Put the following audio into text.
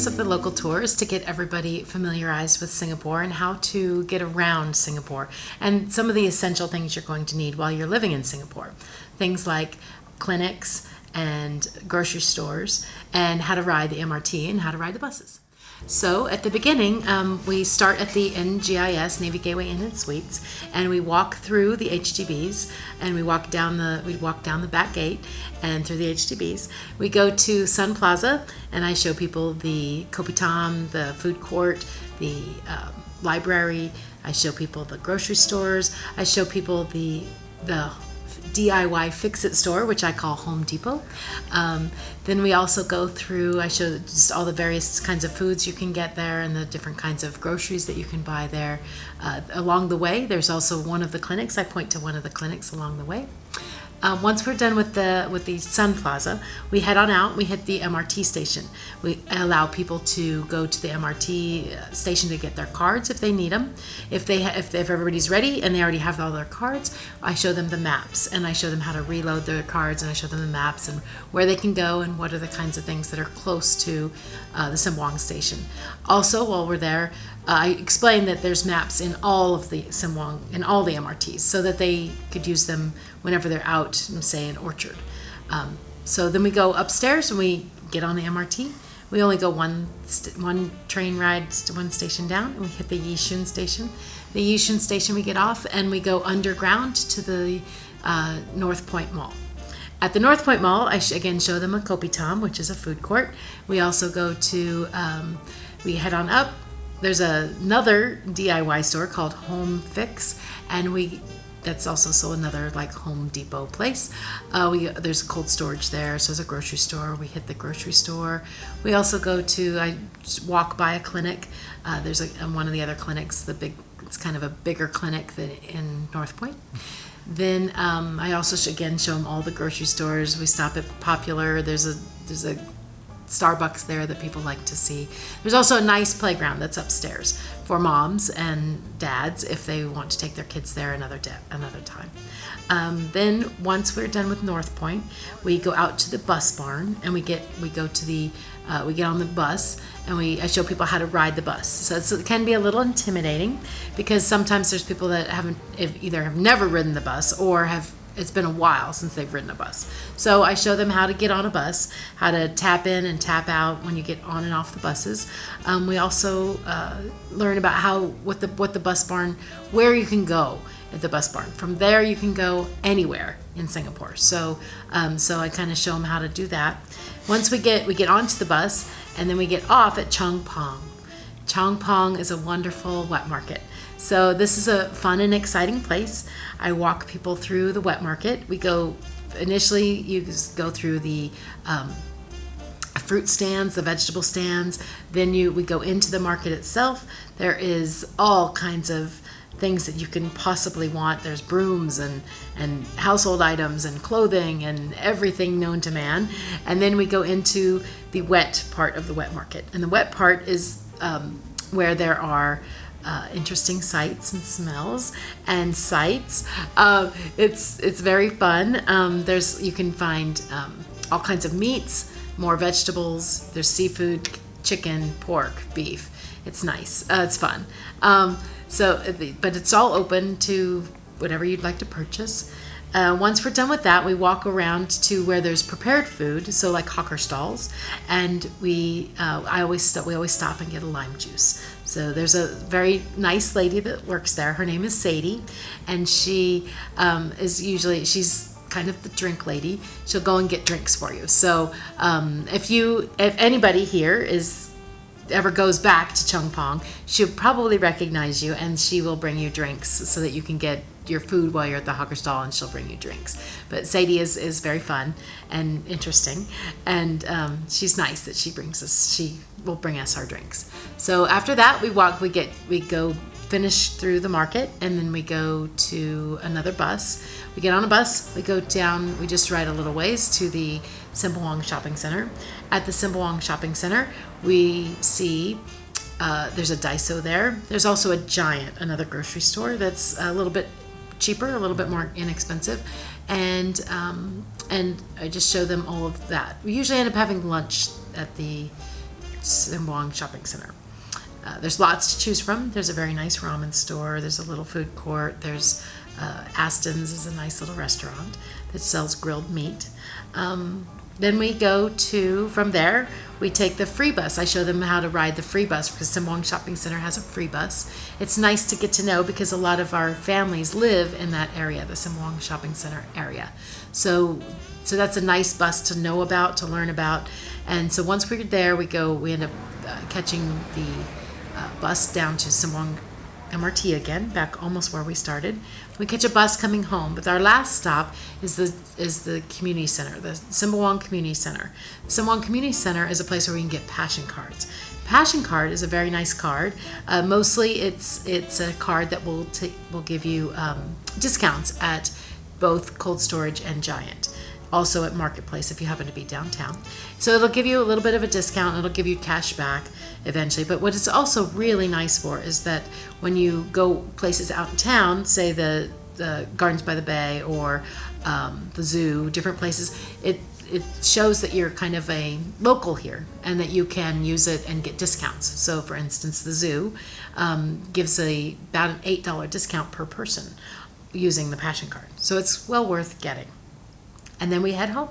purpose of the local tour is to get everybody familiarized with Singapore and how to get around Singapore and some of the essential things you're going to need while you're living in Singapore. Things like clinics and grocery stores and how to ride the MRT and how to ride the buses. So at the beginning, we start at the NGIS, Navy Gateway Inn and Suites, and we walk through the HDBs, and we walk down the back gate and through the HDBs. We go to Sun Plaza, and I show people the Kopitiam, the food court, the library. I show people the grocery stores. I show people the DIY fix-it store, which I call Home Depot. Then we also go through, I show just all the various kinds of foods you can get there and the different kinds of groceries that you can buy there. Along the way, there's also one of the clinics. I point to one of the clinics along the way. Once we're done with the Sun Plaza, we head on out. We hit the MRT station. We allow people to go to the MRT station to get their cards if they need them. If everybody's ready and they already have all their cards, I show them the maps and I show them how to reload their cards and I show them the maps and where they can go and what are the kinds of things that are close to the Sembawang station. Also, while we're there, I explained that there's maps in all of the Sembawang, in all the MRTs, so that they could use them whenever they're out, say in Orchard. So then we go upstairs and we get on the MRT. We only go one train ride to one station down, and we hit the Yishun station. The Yishun station we get off and we go underground to the North Point Mall. At the North Point Mall, I again show them a Kopitiam, which is a food court. We also go to, we head on up. There's another DIY store called Home Fix, and that's also another like Home Depot place. There's a cold storage there, so there's a grocery store. We hit the grocery store. We also I just walk by a clinic. There's one of the other clinics, it's kind of a bigger clinic than in North Point. Then I also again show them all the grocery stores. We stop at Popular. There's a Starbucks there that people like to see. There's also a nice playground that's upstairs for moms and dads if they want to take their kids there another time. Then once we're done with North Point, we go out to the bus barn and we get on the bus and I show people how to ride the bus. So it can be a little intimidating because sometimes there's people that either have never ridden the bus or it's been a while since they've ridden a bus. So I show them how to get on a bus, how to tap in and tap out when you get on and off the buses. We also learn about what the bus barn, where you can go at the bus barn. From there you can go anywhere in Singapore. So I kind of show them how to do that. Once we get onto the bus and then we get off at Chong Pong. Chong Pong is a wonderful wet market. So this is a fun and exciting place. I walk people through the wet market. Initially you just go through the fruit stands, the vegetable stands. Then we go into the market itself. There is all kinds of things that you can possibly want. There's brooms and household items and clothing and everything known to man. And then we go into the wet part of the wet market. And the wet part is where there are interesting sights and smells and sights. It's very fun. You can find all kinds of meats, more vegetables. There's seafood, chicken, pork, beef. It's nice. It's fun. But it's all open to whatever you'd like to purchase. Once we're done with that, we walk around to where there's prepared food, so like hawker stalls, and we always stop and get a lime juice. So there's a very nice lady that works there. Her name is Sadie, and she she's kind of the drink lady. She'll go and get drinks for you. So if anybody here ever goes back to Chong Pong, she'll probably recognize you and she will bring you drinks so that you can get your food while you're at the hawker stall and she'll bring you drinks. But Sadie is very fun and interesting, and she's nice that she will bring us our drinks. So after that we go finish through the market and then we go to another bus. We get on a bus, we go down, we just ride a little ways to the Sembawang Shopping Center. At the Sembawang Shopping Center, we see there's a Daiso there. There's also a Giant, another grocery store that's a little bit cheaper, a little bit more inexpensive, and I just show them all of that. We usually end up having lunch at the Sembawang Shopping Center. There's lots to choose from. There's a very nice ramen store. There's a little food court. There's Aston's is a nice little restaurant that sells grilled meat. Then we go from there, we take the free bus. I show them how to ride the free bus because Sembawang Shopping Center has a free bus. It's nice to get to know because a lot of our families live in that area, the Sembawang Shopping Center area. So that's a nice bus to know about, to learn about. And so once we're there, we end up catching the bus down to Sembawang MRT again, back almost where we started. We catch a bus coming home, but our last stop is the community center, the Sembawang Community Center. Sembawang Community Center is a place where we can get passion cards. Passion card is a very nice card. Mostly, it's a card that will give you discounts at both Cold Storage and Giant. Also at Marketplace if you happen to be downtown. So it'll give you a little bit of a discount. It'll give you cash back eventually. But what it's also really nice for is that when you go places out in town, say the Gardens by the Bay or the zoo, different places, it shows that you're kind of a local here and that you can use it and get discounts. So for instance, the zoo gives about an $8 discount per person using the passion card. So it's well worth getting. And then we head home.